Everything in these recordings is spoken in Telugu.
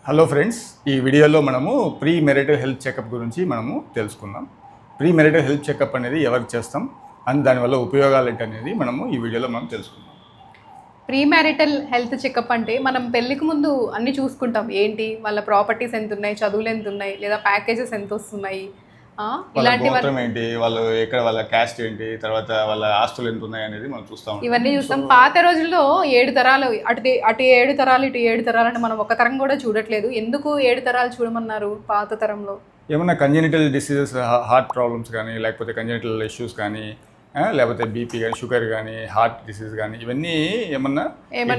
హలో ఫ్రెండ్స్, ఈ వీడియోలో మనము ప్రీ మెరిటల్ హెల్త్ చెకప్ గురించి మనము తెలుసుకుందాం. ప్రీ మెరిటల్ హెల్త్ చెకప్ అనేది ఎవరికి చేస్తాం అండ్ దానివల్ల ఉపయోగాలు ఏంటి అనేది మనము ఈ వీడియోలో మనం తెలుసుకుందాం. ప్రీ మ్యారిటల్ హెల్త్ చెకప్ అంటే మనం పెళ్ళికి ముందు అన్నీ చూసుకుంటాం. ఏంటి వాళ్ళ ప్రాపర్టీస్ ఎంత ఉన్నాయి, చదువులు ఎంత ఉన్నాయి, లేదా ప్యాకేజెస్ ఎంత వస్తున్నాయి, ఇలాంటి ఏంటి, వాళ్ళు ఎక్కడ, వాళ్ళ క్యాస్ట్ ఏంటి, తర్వాత వాళ్ళ ఆస్తులు ఎంత ఉన్నాయి అనేది మనం చూస్తాం. ఇవన్నీ చూస్తాం. పాత రోజుల్లో 7 తరాలు, అటు 7 తరాలు ఇటు 7 తరాలు అంటే మనం ఒక తరం కూడా చూడట్లేదు. ఎందుకు 7 తరాలు చూడమన్నారు పాత తరంలో? ఏమన్నా కంజెనిటల్ డిసీజెస్, హార్ట్ ప్రాబ్లమ్స్ కానీ, లేకపోతే కంజెనిటల్ ఇష్యూస్ కానీ, లేకపోతే బీపీ కానీ, షుగర్ కానీ, హార్ట్ డిసీజ్ కానీ, ఇవన్నీ ఏమన్నా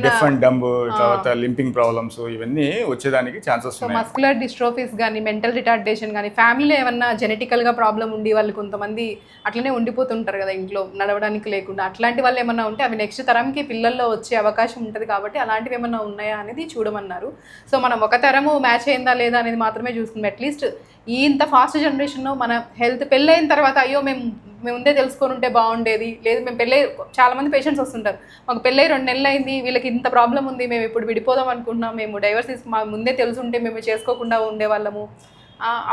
డెఫ్ అండ్ డంబ్, తర్వాత లింపింగ్ ప్రాబ్లమ్స్, ఇవన్నీ వచ్చేదానికి ఛాన్సెస్ ఉన్నాయి. మస్కులర్ డిస్ట్రోఫీస్ కానీ, మెంటల్ రిటార్డేషన్ కానీ, ఫ్యామిలీలో ఏమన్నా జెనెటికల్గా ప్రాబ్లం ఉండి వాళ్ళు కొంతమంది అట్లనే ఉండిపోతుంటారు కదా ఇంట్లో నడవడానికి లేకుండా. అట్లాంటి వాళ్ళు ఏమన్నా ఉంటే అవి నెక్స్ట్ తరంకి పిల్లల్లో వచ్చే అవకాశం ఉంటుంది. కాబట్టి అలాంటివి ఏమన్నా ఉన్నాయా అనేది చూడమన్నారు. సో మనం ఒక తరము మ్యాచ్ అయిందా లేదా అనేది మాత్రమే చూసుకుంటాం. అట్లీస్ట్ ఇంత ఫాస్ట్ జనరేషన్లో మన హెల్త్ పెళ్ళైన తర్వాత అయ్యో మేము ముందే తెలుసుకొని ఉంటే బాగుండేది, లేదు మేము పెళ్ళై, చాలామంది పేషెంట్స్ వస్తుంటారు, మాకు పెళ్ళై 2 నెలలు అయింది, వీళ్ళకి ఇంత ప్రాబ్లం ఉంది, మేము ఇప్పుడు విడిపోదాం అనుకుంటున్నాం, మేము డైవర్స్ మాకు ముందే తెలుసుంటే మేము చేసుకోకుండా ఉండేవాళ్ళము,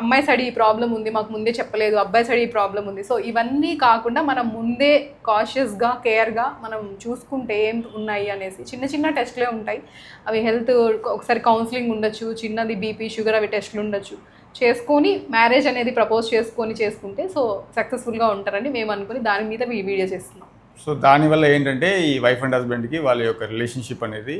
అమ్మాయి సైడ్ ఈ ప్రాబ్లం ఉంది మాకు ముందే చెప్పలేదు, అబ్బాయి సైడ్ ఈ ప్రాబ్లం ఉంది. సో ఇవన్నీ కాకుండా మనం ముందే కాషియస్గా, కేర్గా మనం చూసుకుంటే ఏం ఉన్నాయి అనేసి చిన్న చిన్న టెస్ట్లే ఉంటాయి. అవి హెల్త్ ఒకసారి కౌన్సిలింగ్ ఉండొచ్చు, చిన్నది బీపీ, షుగర్, అవి టెస్ట్లు ఉండొచ్చు. చేసుకొని మ్యారేజ్ అనేది ప్రపోజ్ చేసుకుంటే సో సక్సెస్ఫుల్గా ఉంటారని మేము అనుకుని దాని మీద ఈ వీడియో చేస్తున్నాం. సో దానివల్ల ఏంటంటే ఈ వైఫ్ అండ్ హస్బెండ్కి వాళ్ళ యొక్క రిలేషన్షిప్ అనేది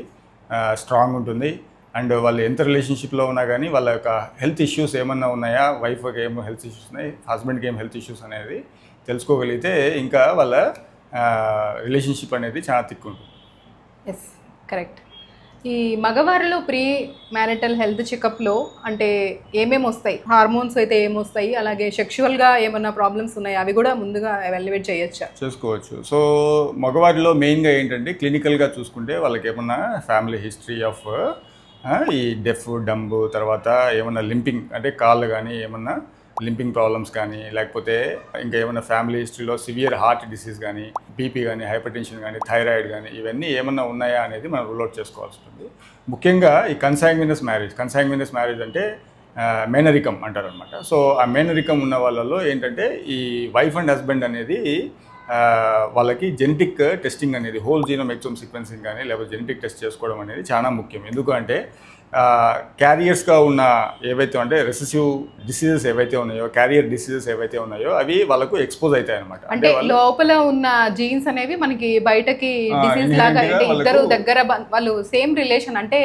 స్ట్రాంగ్ ఉంటుంది. అండ్ వాళ్ళు ఎంత రిలేషన్షిప్లో ఉన్నా కానీ వాళ్ళ యొక్క హెల్త్ ఇష్యూస్ ఏమన్నా ఉన్నాయా, వైఫ్కి ఏమో హెల్త్ ఇష్యూస్ ఉన్నాయి, హస్బెండ్కి ఏం హెల్త్ ఇష్యూస్ అనేది తెలుసుకోగలిగితే ఇంకా వాళ్ళ రిలేషన్షిప్ అనేది చాలా థిక్ ఉంటుంది. Yes, correct. ఈ మగవారిలో ప్రీ మ్యారిటల్ హెల్త్ చెకప్లో అంటే ఏమేమి వస్తాయి, హార్మోన్స్ అయితే ఏమొస్తాయి, అలాగే సెక్షువల్గా ఏమన్నా ప్రాబ్లమ్స్ ఉన్నాయి, అవి కూడా ముందుగా ఎవాల్యుయేట్ చేసుకోవచ్చు. సో మగవారిలో మెయిన్గా ఏంటంటే క్లినికల్గా చూసుకుంటే వాళ్ళకి ఏమన్నా ఫ్యామిలీ హిస్టరీ ఆఫ్ ఈ డెఫ్, డంబ్, తర్వాత ఏమన్నా లింపింగ్ అంటే కాళ్ళు కానీ ఏమన్నా లింపింగ్ ప్రాబ్లమ్స్ కానీ, లేకపోతే ఇంకా ఏమైనా ఫ్యామిలీ హిస్టరీలో సివియర్ హార్ట్ డిసీజ్ కానీ, బీపీ కానీ, హైపర్ టెన్షన్ కానీ, థైరాయిడ్ కానీ, ఇవన్నీ ఏమన్నా ఉన్నాయా అనేది మనం రూల్ అవుట్ చేసుకోవాల్సి ఉంటుంది. ముఖ్యంగా ఈ కన్సాంగ్వినస్ మ్యారేజ్ అంటే మేనరికం అంటారు అనమాట. సో ఆ మేనరికం ఉన్న వాళ్ళలో ఏంటంటే ఈ వైఫ్ అండ్ హస్బెండ్ అనేది వాళ్ళకి జెనెటిక్ టెస్టింగ్ అనేది, హోల్ జీనోమ్ ఎక్సోమ్ సీక్వెన్సింగ్ కానీ లేకపోతే జెనెటిక్ టెస్ట్ చేసుకోవడం అనేది చాలా ముఖ్యం. ఎందుకంటే క్యారియర్స్గా ఉన్న ఏవైతే అంటే రెసెసివ్ డిసీజెస్ ఏవైతే ఉన్నాయో, క్యారియర్ డిసీజెస్ ఏవైతే ఉన్నాయో అవి వాళ్ళకు ఎక్స్పోజ్ అవుతాయి అనమాట. అంటే లోపల ఉన్న జీన్స్ అనేవి మనకి బయటకి డిసీజ్ లాగా, అంటే ఇద్దరు దగ్గర వాళ్ళు సేమ్ రిలేషన్. అంటే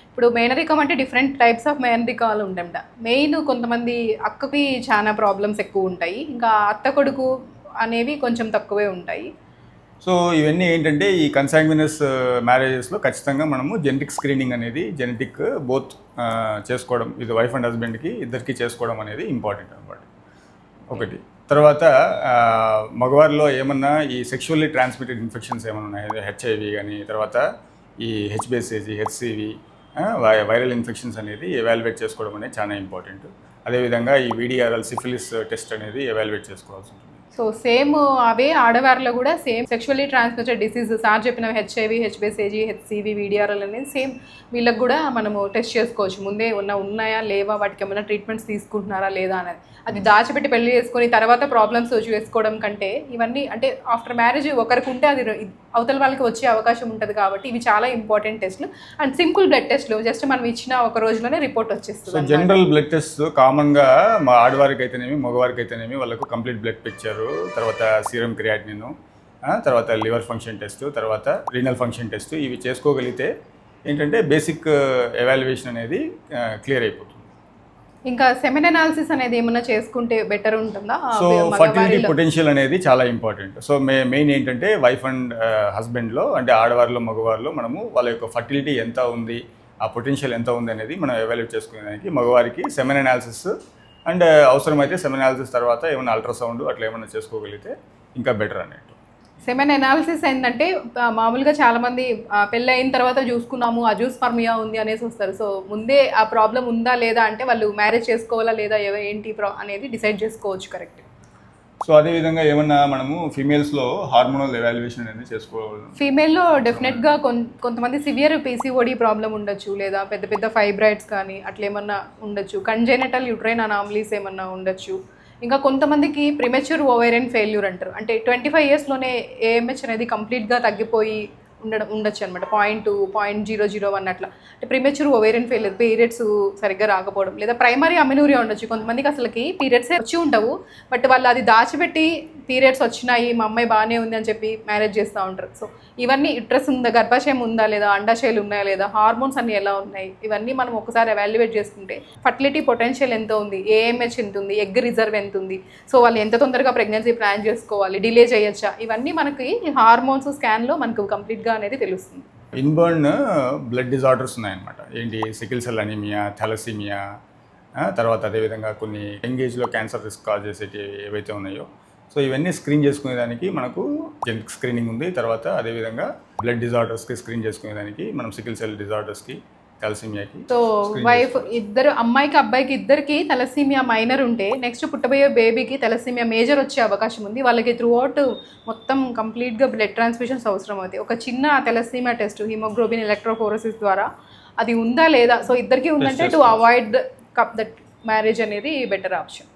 ఇప్పుడు మేనరికం అంటే డిఫరెంట్ టైప్స్ ఆఫ్ మేనరికాలు ఉంటాయంట. మెయిన్ కొంతమంది అక్కకి చాలా ప్రాబ్లమ్స్ ఎక్కువ ఉంటాయి, ఇంకా అత్త కొడుకు అనేవి కొంచెం తక్కువే ఉంటాయి. సో ఇవన్నీ ఏంటంటే ఈ కన్సాంగ్వినస్ మ్యారేజెస్లో ఖచ్చితంగా మనము జెనెటిక్ స్క్రీనింగ్ అనేది, జెనెటిక్ బోత్ చేసుకోవడం, ఇది వైఫ్ అండ్ హస్బెండ్కి ఇద్దరికి చేసుకోవడం అనేది ఇంపార్టెంట్ అనమాట. ఒకటి. తర్వాత మగవారిలో ఏమన్నా ఈ సెక్షువల్లీ ట్రాన్స్మిటెడ్ ఇన్ఫెక్షన్స్ ఏమైనా ఉన్నాయి, హెచ్ఐవి కానీ, తర్వాత ఈ హెచ్బిఎస్ఏజీ, హెచ్సివి, వైరల్ ఇన్ఫెక్షన్స్ అనేది ఎవాల్యుయేట్ చేసుకోవడం అనేది చాలా ఇంపార్టెంట్. అదేవిధంగా ఈ వీడిఆర్ఎల్ సిఫిలిస్ టెస్ట్ అనేది ఎవాల్యుయేట్ చేసుకోవాల్సి ఉంటుంది. సో సేమ్ అవే ఆడవారిలో కూడా same sexually transmitted disease sir చెప్పిన హెచ్ఐవి, హెచ్బిఎస్ఏజీ, హెచ్సివి, వీడిఆర్ఎల్ అనేది సేమ్ వీళ్ళకి కూడా మనము టెస్ట్ చేసుకోవచ్చు. ముందే ఉన్నాయా లేవా, వాటికి ఏమైనా ట్రీట్మెంట్స్ తీసుకుంటున్నారా లేదా అనేది. అది దాచిపెట్టి పెళ్లి చేసుకొని తర్వాత ప్రాబ్లమ్స్ చేసుకోవడం కంటే ఇవన్నీ అంటే ఆఫ్టర్ మ్యారేజ్ ఒకరికి ఉంటే అది అవతల వాళ్ళకి వచ్చే అవకాశం ఉంటుంది. కాబట్టి ఇవి చాలా ఇంపార్టెంట్ టెస్ట్లు అండ్ సింపుల్ బ్లడ్ టెస్ట్లు. జస్ట్ మనం ఇచ్చిన ఒక రోజులోనే రిపోర్ట్ వచ్చేస్తుంది. జనరల్ బ్లడ్ టెస్ట్ కామన్గా మా ఆడవారికి అయితేనేమి, మగవారికి అయితేనేమి వాళ్ళకు కంప్లీట్ బ్లడ్ పిక్చర్, తర్వాత సీరం క్రియాటినిన్, తర్వాత లివర్ ఫంక్షన్ టెస్ట్, తర్వాత రీనల్ ఫంక్షన్ టెస్ట్, ఇవి చేసుకోగలిగితే ఏంటంటే బేసిక్ ఎవాల్యుయేషన్ అనేది క్లియర్ అయిపోతుంది. ఇంకా సెమెన్ అనాలిసిస్ అనేది ఏమన్నా చేసుకుంటే బెటర్ ఉంటుందా? సో ఫర్టిలిటీ పొటెన్షియల్ అనేది చాలా ఇంపార్టెంట్. సో మెయిన్ ఏంటంటే వైఫ్ అండ్ హస్బెండ్లో అంటే ఆడవారిలో, మగవారిలో మనము వాళ్ళ యొక్క ఫర్టిలిటీ ఎంత ఉంది, ఆ పొటెన్షియల్ ఎంత ఉంది అనేది మనం ఎవాల్యుయేట్ చేసుకునేదానికి మగవారికి సెమెన్ అనాలిసిస్ అండ్ అవసరమైతే సెమెన్ అనాలిసిస్ తర్వాత ఏమైనా అల్ట్రాసౌండ్ అట్లా ఏమైనా చేసుకోగలిగితే ఇంకా బెటర్ అన్నట్టు. సెమెన్ అనాలిసిస్ ఏంటంటే మామూలుగా చాలామంది పెళ్ళి అయిన తర్వాత చూసుకున్నాము అజూస్పర్మియా ఉంది అనేసి వస్తారు. సో ముందే ఆ ప్రాబ్లం ఉందా లేదా అంటే వాళ్ళు మ్యారేజ్ చేసుకోవాలా లేదా ఏంటి అనేది డిసైడ్ చేసుకోవచ్చు. కరెక్ట్. సో అదేవిధంగా ఏమన్నా మనము ఫీమేల్స్లో హార్మోనల్ ఎవాల్యుయేషన్ అనేది చేసుకోవాలి. ఫీమేల్లో డెఫినెట్గా కొంతమంది సివియర్ పీసీఓడి ప్రాబ్లం ఉండొచ్చు, లేదా పెద్ద పెద్ద ఫైబ్రాయిడ్స్ కానీ అట్లా ఏమన్నా ఉండొచ్చు, కంజెనిటల్ యూట్రైన్ అనామలీస్ ఏమన్నా ఉండొచ్చు. ఇంకా కొంతమందికి ప్రిమెచ్యూర్ ఓవేరియన్ ఫెయిల్యూర్ అంటారు, అంటే 25 ఇయర్స్లోనే ఏఎంహెచ్ అనేది కంప్లీట్గా తగ్గిపోయి ఉండొచ్చు అనమాట. 0.2, 0.001 అట్లా, అంటే ప్రిమెచ్యూర్ ఓవేరియన్ ఫెయిల్యూర్, పీరియడ్స్ సరిగ్గా రాకపోవడం, లేదా ప్రైమరీ అమినూరియా ఉండొచ్చు. కొంతమందికి అసలుకి పీరియడ్సే వచ్చి ఉండవు, బట్ వాళ్ళు అది దాచిపెట్టి పీరియడ్స్ వచ్చినాయి మా అమ్మాయి బాగానే ఉంది అని చెప్పి మ్యారేజ్ చేస్తూ ఉంటారు. సో ఇవన్నీ యుట్రస్ ఉందా, గర్భాశయం ఉందా లేదా, అండాశయాలు ఉన్నాయా లేదా, హార్మోన్స్ అన్ని ఎలా ఉన్నాయి, ఇవన్నీ మనం ఒకసారి ఎవాల్యుయేట్ చేసుకుంటే ఫర్టిలిటీ పొటెన్షియల్ ఎంత ఉంది, ఏఎంహెచ్ ఎంత ఉంది, ఎగ్ రిజర్వ్ ఎంత ఉంది, సో వాళ్ళు ఎంత తొందరగా ప్రెగ్నెన్సీ ప్లాన్ చేసుకోవాలి, డిలే చేయొచ్చా, ఇవన్నీ మనకి హార్మోన్స్ స్కాన్లో మనకు కంప్లీట్గా అనేది తెలుస్తుంది. ఇన్బర్న్ బ్లడ్ డిజార్డర్స్ ఉన్నాయన్నమాట. ఏంటి, సికిల్ సెల్ అనీమియా, థాలసీమియా, తర్వాత అదేవిధంగా కొన్ని ఎంగేజ్లో క్యాన్సర్ రిస్క్ కాజ్ చేసేవి ఏవైతే ఉన్నాయో, సో ఇవన్నీ స్క్రీన్ చేసుకునేదానికి మనకు జెనెటిక్ స్క్రీనింగ్ ఉంది. తర్వాత అదేవిధంగా బ్లడ్ డిజార్డర్స్కి స్క్రీన్ చేసుకునేదానికి మనం సికిల్ సెల్ డిజార్డర్స్కి, థాలసీమియాకి. సో వైఫ్ ఇద్దరు, అమ్మాయికి అబ్బాయికి ఇద్దరికి థాలసీమియా మైనర్ ఉంటే నెక్స్ట్ పుట్టబోయే బేబీకి థాలసీమియా మేజర్ వచ్చే అవకాశం ఉంది. వాళ్ళకి త్రూ అవుట్ మొత్తం కంప్లీట్గా బ్లడ్ ట్రాన్స్ఫ్యూషన్స్ అవసరం అవుతాయి. ఒక చిన్న థాలసీమియా టెస్ట్, హిమోగ్లోబిన్ ఎలక్ట్రోఫోరసిస్ ద్వారా అది ఉందా లేదా, సో ఇద్దరికి ఉందంటే టు అవాయిడ్ దట్ మ్యారేజ్ అనేది బెటర్ ఆప్షన్.